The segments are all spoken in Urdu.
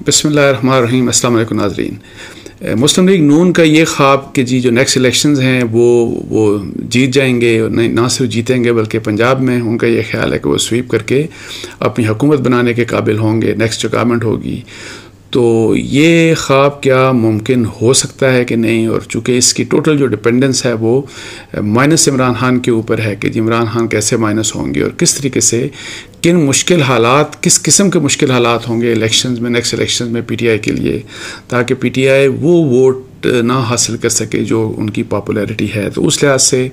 بسم اللہ الرحمن الرحیم. السلام علیکم ناظرین. مسلم لیگ نون کا یہ خواب کہ جو نیکسٹ الیکشنز ہیں وہ جیت جائیں گے، اور نہ صرف جیتیں گے بلکہ پنجاب میں ان کا یہ خیال ہے کہ وہ سویپ کر کے اپنی حکومت بنانے کے قابل ہوں گے، نیکسٹ جو گورنمنٹ ہوگی. تو یہ خواب کیا ممکن ہو سکتا ہے کہ نہیں؟ اور چونکہ اس کی ٹوٹل جو ڈپینڈنس ہے وہ مائنس عمران خان کے اوپر ہے کہ عمران خان کیسے مائنس ہوں گے اور کس طریقے سے کن مشکل حالات، کس قسم کے مشکل حالات ہوں گے الیکشنز میں، نیکسٹ الیکشنز میں پی ٹی آئی کے لیے، تاکہ پی ٹی آئی وہ ووٹ نہ حاصل کر سکے جو ان کی پاپولیرٹی ہے. تو اس لحاظ سے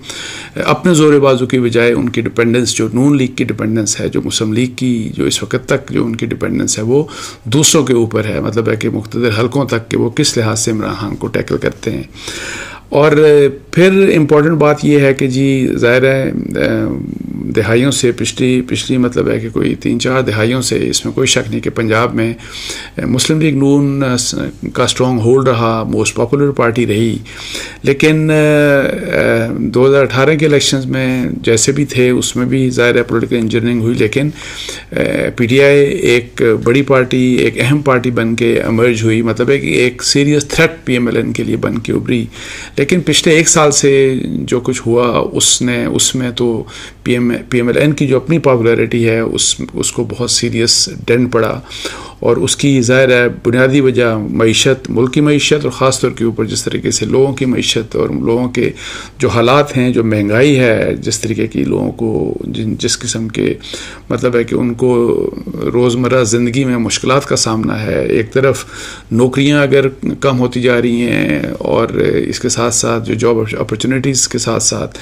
اپنے زور بازو کی بجائے ان کی ڈپینڈنس، جو نون لیگ کی ڈپینڈنس ہے، جو مسلم لیگ کی جو اس وقت تک جو ان کی ڈپینڈنس ہے وہ دوسروں کے اوپر ہے. مطلب ہے کہ مقتدر حلقوں تک کہ وہ کس لحاظ سے عمران خان کو ٹیکل کرتے ہیں. اور پھر امپورٹنٹ بات یہ ہے کہ ظاہر ہے دہائیوں سے پچھلی مطلب ہے کہ کوئی 3-4 دہائیوں سے اس میں کوئی شک نہیں کہ پنجاب میں مسلم لیگ نون کا اسٹرانگ ہولڈ رہا، موسٹ پاپولر پارٹی رہی. لیکن 2018 کے الیکشنز میں جیسے بھی تھے اس میں بھی ظاہر ہے پولیٹیکل انجینئرنگ ہوئی، لیکن پی ٹی آئی ایک بڑی پارٹی، ایک اہم پارٹی بن کے ایمرج ہوئی. مطلب ہے کہ ایک serious threat P M L N کے لیے بن کے ابھری. لیکن پچھلے 1 سال سے جو کچھ ہوا اس میں تو پی ایم ایل این کی جو اپنی پاپولیرٹی ہے اس کو بہت سیریس ڈینٹ پڑا. اور اس کی ظاہر ہے بنیادی وجہ معیشت، ملک کی معیشت، اور خاص طور کے اوپر جس طریقے سے لوگوں کی معیشت اور لوگوں کے جو حالات ہیں، جو مہنگائی ہے، جس طریقے کی لوگوں کو جس قسم کے مطلب ہے کہ ان کو روزمرہ زندگی میں مشکلات کا سامنا ہے. ایک طرف نوکریاں اگر کم ہوتی جا رہی ہیں اور اس کے ساتھ ساتھ جو جاب اپرچونیٹیز کے ساتھ ساتھ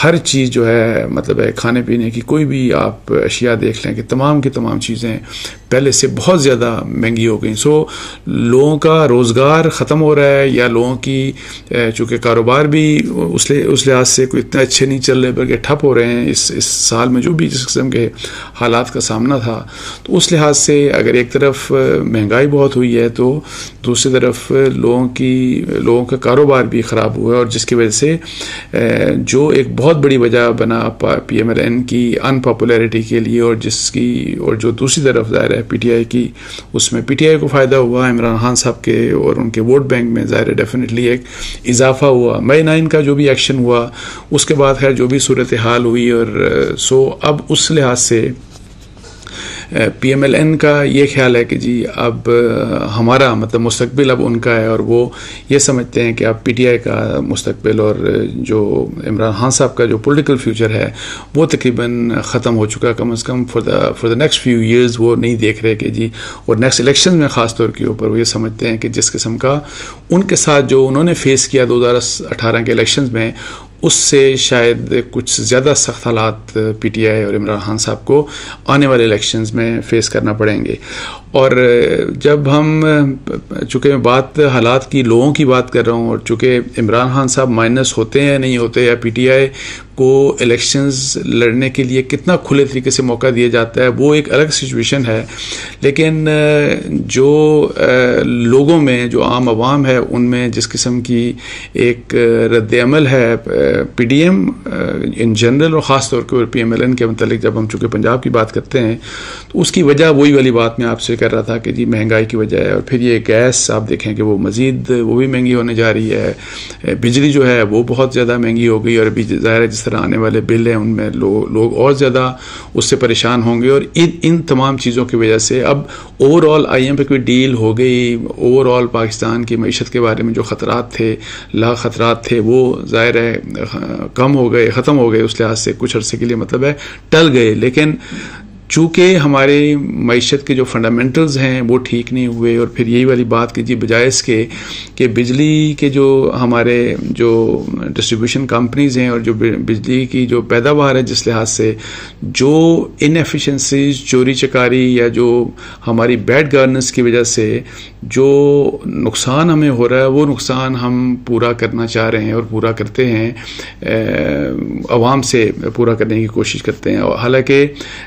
ہر چیز جو ہے مطلب ہے کھانے پینے کی کوئی بھی آپ اشیاء دیکھ لیں کہ تمام کی تمام چیزیں پہلے سے بہت زیادہ مہنگی ہو گئی. سو لوگوں کا روزگار ختم ہو رہا ہے، یا لوگوں کی چونکہ کاروبار بھی اس لحاظ سے کوئی اتنا اچھے نہیں چل رہے بلکہ ٹھپ ہو رہے ہیں اس سال میں جو بھی جس قسم کے حالات کا سامنا تھا. تو اس لحاظ سے اگر ایک طرف مہنگائی بہت ہوئی ہے تو دوسری طرف لوگوں کا کاروبار بھی خراب ہوا ہے، اور جس کی وجہ سے جو ایک بہت بڑی وجہ بنا پی ایم ایل این کی ان پاپولیرٹی کے لیے، اور جو دوسری طرف ظاہر ہے پی ٹی آئی کی، اس میں پی ٹی آئی کو فائدہ ہوا عمران خان صاحب کے اور ان کے ووٹ بینک میں ظاہر ہے ڈیفینیٹلی ایک اضافہ ہوا. مئی 9 کا جو بھی ایکشن ہوا اس کے بعد خیر جو بھی صورتحال ہوئی، اور اب اس لحاظ سے پی ایم ایل این کا یہ خیال ہے کہ اب ہمارا مطلب مستقبل اب ان کا ہے، اور وہ یہ سمجھتے ہیں کہ اب پی ٹی آئی کا مستقبل اور جو عمران خان صاحب کا جو پولیٹیکل فیوچر ہے وہ تقریباً ختم ہو چکا. کم از کم for the next few years وہ نہیں دیکھ رہے کہ اور نیکسٹ الیکشن میں خاص طور کے اوپر وہ یہ سمجھتے ہیں کہ جس قسم کا ان کے ساتھ جو انہوں نے فیس کیا 2018 کے الیکشنز میں، اس سے شاید کچھ زیادہ سخت حالات پی ٹی آئی اور عمران خان صاحب کو آنے والے الیکشنز میں فیس کرنا پڑیں گے. اور جب ہم چونکہ میں حالات کی لوگوں کی بات کر رہا ہوں، اور چونکہ عمران خان صاحب مائنس ہوتے ہیں نہیں ہوتے، یا پی ٹی آئی کو الیکشنز لڑنے کے لیے کتنا کھلے طریقے سے موقع دیا جاتا ہے وہ ایک الگ سچویشن ہے. لیکن جو لوگوں میں جو عام عوام ہے ان میں جس قسم کی ایک رد عمل ہے P D M in general اور خاص طور پر پی ایم ایل این کے متعلق، جب ہم چونکہ پنجاب کی بات کرتے ہیں تو اس کی وجہ وہی والی بات میں آپ سے کر رہا تھا کہ مہنگائی کی وجہ ہے. اور پھر یہ گیس آپ دیکھیں کہ وہ مزید وہ بھی مہنگی ہونے جا رہی ہے. بجلی جو ہے وہ بہت زیادہ مہنگی ہو گئی، اور ابھی ظاہر ہے جس طرح آنے والے بل ہیں ان میں لوگ اور زیادہ اس سے پریشان ہوں گے. اور ان تمام چیزوں کی وجہ سے اب اوور آل آئی ایم پہ کوئی ڈیل ہو گئی، اوور آل پاکستان کی معیشت کے بارے میں جو خطرات تھے وہ ظاہر ہے کم ہو گئے، ختم ہو گئے. اس لحاظ سے کچھ عرصے کے لیے مطلب ہے ٹل گئے. لیکن چونکہ ہمارے معیشت کے جو فنڈامنٹلز ہیں وہ ٹھیک نہیں ہوئے، اور پھر یہی والی بات کہ بجائے اس کے کہ بجلی کے جو ہمارے جو ڈسٹریبیوشن کمپنیز ہیں اور جو بجلی کی جو پیداوار ہے جس لحاظ سے جو انیفیشنسیز، چوری چکاری یا جو ہماری بیڈ گورننس کی وجہ سے جو نقصان ہمیں ہو رہا ہے وہ نقصان ہم پورا کرنا چاہ رہے ہیں اور پورا کرتے ہیں، عوام سے پورا کرنے کی کوشش کرتے ہیں. حالانکہ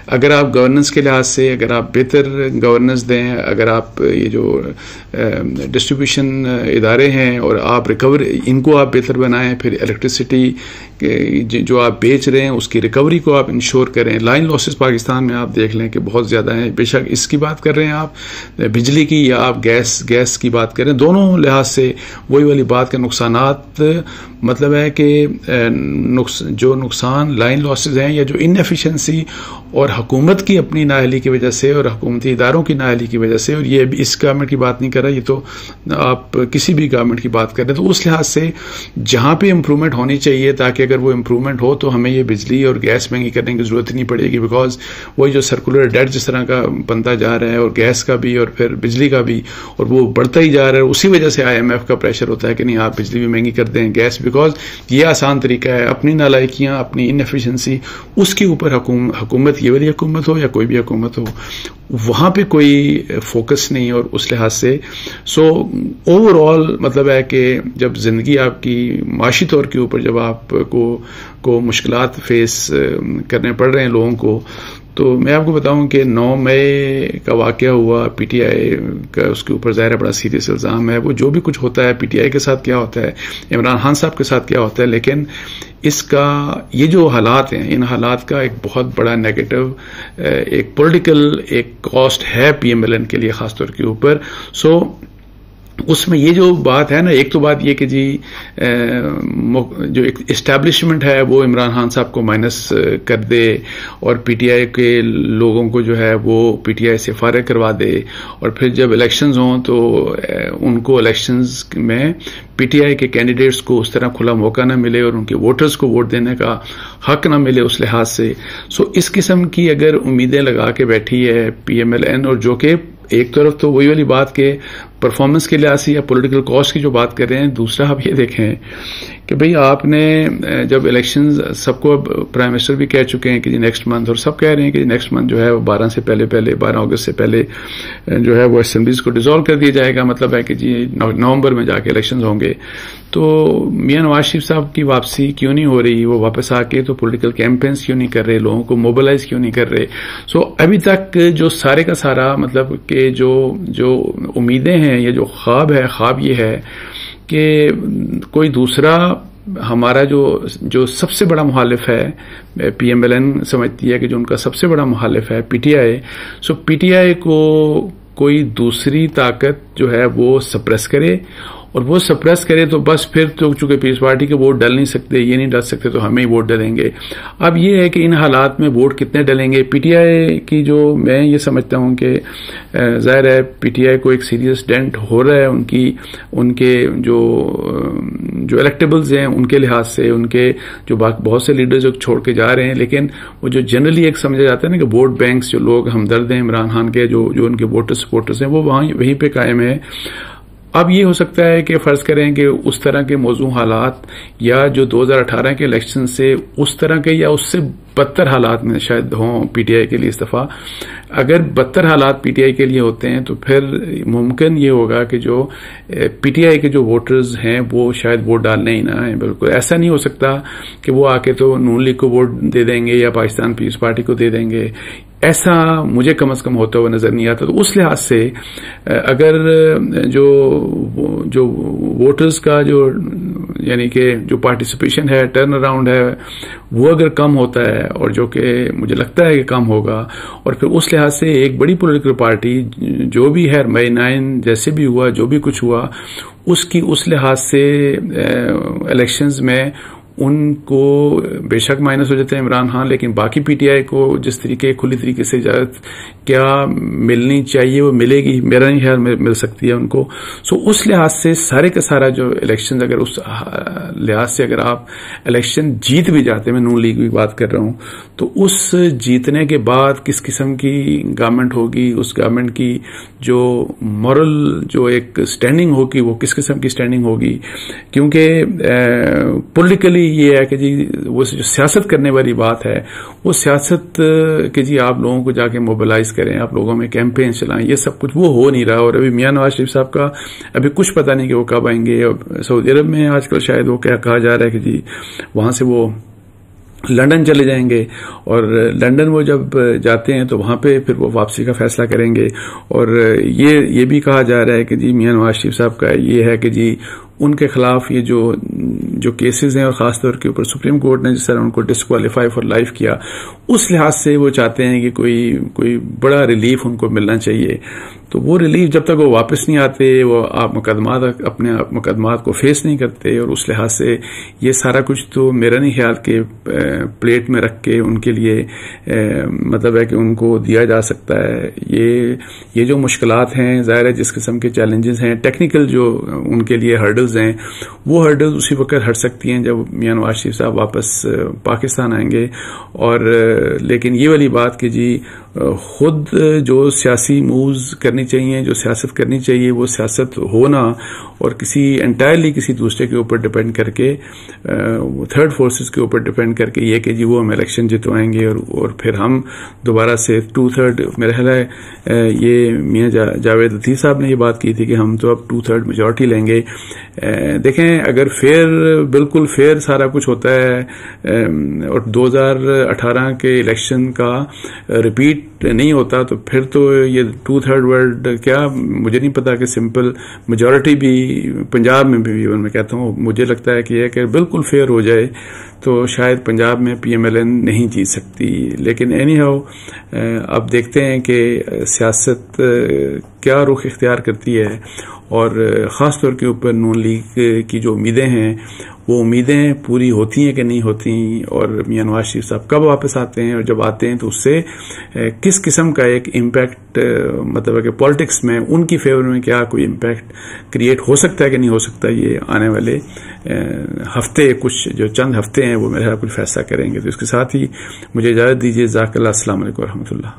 اگر آپ گورننس کے لحاظ سے اگر آپ بہتر گورننس دیں، اگر آپ یہ جو ڈسٹریبیوشن ادارے ہیں اور آپ ریکور ان کو آپ بہتر بنائیں، پھر الیکٹرسٹی جو آپ بیچ رہے ہیں اس کی ریکوری کو آپ انشور کریں. لائن لاسز پاکستان میں آپ دیکھ لیں کہ بہت زیادہ ہیں. بے شک اس کی بات کر رہے ہیں آپ بجلی کی یا آپ گیس کی بات کریں, دونوں لحاظ سے وہی والی بات کے نقصانات مطلب ہے کہ جو نقصان لائن لاسز ہیں یا جو انیفیشنسی اور حکومت کی اپنی نااہلی کی وجہ سے اور حکومتی اداروں کی نااہلی کی وجہ سے, اور یہ اس گورنمنٹ کی بات نہیں کر رہا, یہ تو آپ کسی بھی گورنمنٹ کی بات کر رہے ہیں, تو اس لحاظ سے جہاں پہ امپرومنٹ ہونی چاہیے تاکہ اگر وہ امپرومنٹ ہو تو ہمیں یہ بجلی اور گیس مہنگی کرنے کی ضرورت نہیں پڑے گی, بیکاز وہی جو سرکولر ڈیٹ جس طرح کا بنتا جا رہا ہے اور گیس کا بھی اور پھر بجلی کا بھی, اور وہ بڑھتا ہی جا رہا ہے. اسی وجہ سے IMF کا پریشر ہوتا ہے کہ نہیں آپ بجلی بھی مہنگی کر دیں, گیس, بیکاز یہ آسان طریقہ ہے. اپنی نالائکیاں, اپنی انیفیشنسی, اس کے اوپر حکومت, یہ والی حکومت ہو یا کوئی بھی حکومت ہو, وہاں پہ کوئی فوکس نہیں. اور اس لحاظ سے اوور آل مطلب ہے کہ جب زندگی آپ کی معاشی طور کے اوپر جب آپ کو مشکلات فیس کرنے پڑ رہے ہیں لوگوں کو, تو میں آپ کو بتاؤں کہ 9 مئی کا واقعہ ہوا, PTI کا اس کے اوپر ظاہر بڑا سیریس الزام ہے. وہ جو بھی کچھ ہوتا ہے, PTI کے ساتھ کیا ہوتا ہے, عمران خان صاحب کے ساتھ کیا ہوتا ہے, لیکن اس کا یہ جو حالات ہیں, ان حالات کا ایک بہت بڑا نیگیٹو ایک پولیٹیکل ایک کاسٹ ہے PMLN کے لیے خاص طور کے اوپر. اس میں یہ جو بات ہے نا, ایک تو بات یہ کہ جی جو اسٹیبلشمنٹ ہے وہ عمران خان صاحب کو مائنس کر دے اور PTI کے لوگوں کو جو ہے وہ PTI سے فارغ کروا دے, اور پھر جب الیکشنز ہوں تو ان کو الیکشنز میں PTI کے کینڈیڈیٹس کو اس طرح کھلا موقع نہ ملے اور ان کے ووٹرز کو ووٹ دینے کا حق نہ ملے اس لحاظ سے. اس قسم کی اگر امیدیں لگا کے بیٹھی ہے PMLN, اور جو کہ ایک طرف تو وہی والی بات کہ پرفارمنس کے لحاظ سے یا پولیٹیکل کاسٹ کی جو بات کر رہے ہیں, دوسرا آپ یہ دیکھیں کہ بھئی آپ نے جب الیکشنز سب کو, اب پرائم منسٹر بھی کہہ چکے ہیں کہ جی نیکسٹ منتھ, اور سب کہہ رہے ہیں کہ نیکسٹ منتھ جو ہے وہ 12 اگست سے پہلے جو ہے وہ اسمبلیز کو ڈیزالو کر دیا جائے گا. مطلب ہے کہ جی نومبر میں جا کے الیکشنز ہوں گے. تو میاں نواز شریف صاحب کی واپسی کیوں نہیں ہو رہی, وہ واپس آ کے تو پولیٹیکل کیمپینز کیوں نہیں کر رہے, لوگوں کو موبلائز کیوں نہیں کر رہے. ابھی تک جو سارے کا سارا مطلب کہ جو امیدیں ہیں یا جو خواب ہے, خواب یہ ہے کہ کوئی دوسرا ہمارا جو سب سے بڑا مخالف ہے, PMLN سمجھتی ہے کہ جو ان کا سب سے بڑا مخالف ہے PTI, PTI کو کوئی دوسری طاقت جو ہے وہ سپریس کرے, اور وہ سپریس کرے تو بس پھر تو چونکہ پیپلز پارٹی کے ووٹ ڈل نہیں سکتے, یہ نہیں ڈل سکتے, تو ہمیں ہی ووٹ ڈلیں گے. اب یہ ہے کہ ان حالات میں ووٹ کتنے ڈلیں گے. PTI کی جو میں یہ سمجھتا ہوں کہ ظاہر ہے PTI کو ایک سیریس ڈینٹ ہو رہا ہے ان کے جو الیکٹیبلز ہیں ان کے لحاظ سے, ان کے جو بہت سے لیڈرز جو چھوڑ کے جا رہے ہیں, لیکن وہ جو جنرلی ایک سمجھا جاتا ہے نا کہ ووٹ بینکس جو لوگ ہمدرد ہیں عمران خان کے, جو ان کے ووٹر سپورٹرز ہیں, وہ وہیں پہ قائم ہے. اب یہ ہو سکتا ہے کہ فرض کریں کہ اس طرح کے موضوع حالات یا جو 2018 کے الیکشن سے اس طرح کے یا اس سے بدتر حالات میں شاید ہوں PTI کے لیے استعفیٰ. اگر بدتر حالات PTI کے لیے ہوتے ہیں تو پھر ممکن یہ ہوگا کہ جو PTI کے جو ووٹرز ہیں وہ شاید ووٹ ڈالنے ہی نہ آئیں. بالکل ایسا نہیں ہو سکتا کہ وہ آ کے تو نون لیگ کو ووٹ دے دیں گے یا پاکستان پیپلز پارٹی کو دے دیں گے, ایسا مجھے کم از کم ہوتا ہوا نظر نہیں آتا. تو اس لحاظ سے اگر جو ووٹرز کا جو یعنی کہ جو پارٹیسپیشن ہے, ٹرن اراؤنڈ ہے, وہ اگر کم ہوتا ہے, اور جو کہ مجھے لگتا ہے کہ کم ہوگا, اور پھر اس لحاظ سے ایک بڑی پولیٹیکل پارٹی جو بھی ہے مئی 9 جیسے بھی ہوا, جو بھی کچھ ہوا, اس لحاظ سے الیکشنز میں ان کو بے شک مائنس ہو جاتے ہیں عمران خان, لیکن باقی PTI کو جس طریقے کھلی طریقے سے اجازت کیا ملنی چاہیے وہ ملے گی, میرا نہیں خیال مل سکتی ہے ان کو. اس لحاظ سے سارے کا سارا جو الیکشن, اگر اس لحاظ سے اگر آپ الیکشن جیت بھی جاتے ہیں, میں نون لیگ کی بات کر رہا ہوں, تو اس جیتنے کے بعد کس قسم کی گورنمنٹ ہوگی, اس گورنمنٹ کی جو مورل جو ایک سٹینڈنگ ہوگی وہ کس قسم کی سٹینڈنگ ہوگی. کیونکہ پولیٹیکلی یہ ہے کہ جی وہ جو سیاست کرنے والی بات ہے, وہ سیاست کہ جی آپ لوگوں کو جا کے موبلائز کریں, آپ لوگوں میں کیمپین چلائیں, یہ سب کچھ وہ ہو نہیں رہا. اور ابھی میاں نواز شریف صاحب کا ابھی کچھ پتہ نہیں کہ وہ کب آئیں گے. سعودی عرب میں آج کل شاید وہ کیا کہا جا رہا ہے کہ جی وہاں سے وہ لندن چلے جائیں گے, اور لندن وہ جب جاتے ہیں تو وہاں پہ پھر وہ واپسی کا فیصلہ کریں گے. اور یہ بھی کہا جا رہا ہے کہ جی میاں نواز شریف صاحب کا یہ ہے کہ جی ان کے خلاف یہ جو کیسز ہیں، اور خاص طور کے اوپر سپریم کورٹ نے جس طرح ان کو ڈسکوالیفائی فار لائف کیا، اس لحاظ سے وہ چاہتے ہیں کہ کوئی بڑا ریلیف ان کو ملنا چاہیے. تو وہ ریلیف جب تک وہ واپس نہیں آتے، وہ آپ اپنے مقدمات کو فیس نہیں کرتے، اور اس لحاظ سے یہ سارا کچھ تو میرا نہیں خیال کہ پلیٹ میں رکھ کے ان کے لیے مطلب ہے کہ ان کو دیا جا سکتا ہے. یہ جو مشکلات ہیں، ظاہر ہے جس قسم کے چیلنجز ہیں، ٹیکنیکل جو ان کے لیے ہرڈلز ہیں، وہ ہرڈلز اسی وقت ہٹ سکتی ہیں جب میاں نواز شریف صاحب واپس پاکستان آئیں گے. اور لیکن یہ والی بات کہ جی خود جو سیاسی مووز کرنی چاہیے، جو سیاست کرنی چاہیے، وہ سیاست ہونا اور انٹائرلی کسی دوسرے کے اوپر ڈپینڈ کر کے، تھرڈ فورسز کے اوپر ڈپینڈ کر کے، یہ کہ جی وہ ہم الیکشن جتوائیں گے اور پھر ہم دوبارہ سے 2/3 میرا خیال ہے یہ میاں جاوید لطیف صاحب نے یہ بات کی تھی کہ ہم تو اب 2/3 میجورٹی لیں گے. دیکھیں اگر بالکل فیئر سارا کچھ ہوتا ہے اور 2018 کے الیکشن کا ریپیٹ نہیں ہوتا، تو پھر تو یہ 2/3 ورڈ کیا، مجھے نہیں پتا کہ سمپل میجورٹی بھی پنجاب میں بھی میں کہتا ہوں، مجھے لگتا ہے کہ یہ کہ بالکل فیئر ہو جائے تو شاید پنجاب میں پی ایم ایل این نہیں جیت سکتی. لیکن اینی ہاؤ اب دیکھتے ہیں کہ سیاست کیا رخ اختیار کرتی ہے، اور خاص طور کے اوپر نون لیگ کی جو امیدیں ہیں، وہ امیدیں پوری ہوتی ہیں کہ نہیں ہوتی، اور میاں نواز شریف صاحب کب واپس آتے ہیں، اور جب آتے ہیں تو اس سے کس قسم کا ایک امپیکٹ مطلب ہے کہ پالیٹکس میں ان کی فیور میں کیا کوئی امپیکٹ کریٹ ہو سکتا ہے کہ نہیں ہو سکتا. یہ آنے والے ہفتے، کچھ جو چند ہفتے ہیں، وہ میرا کچھ فیصلہ کریں گے. تو اس کے ساتھ ہی مجھے اجازت دیجیے. جزاک اللہ. السلام علیکم ورحمۃ اللہ.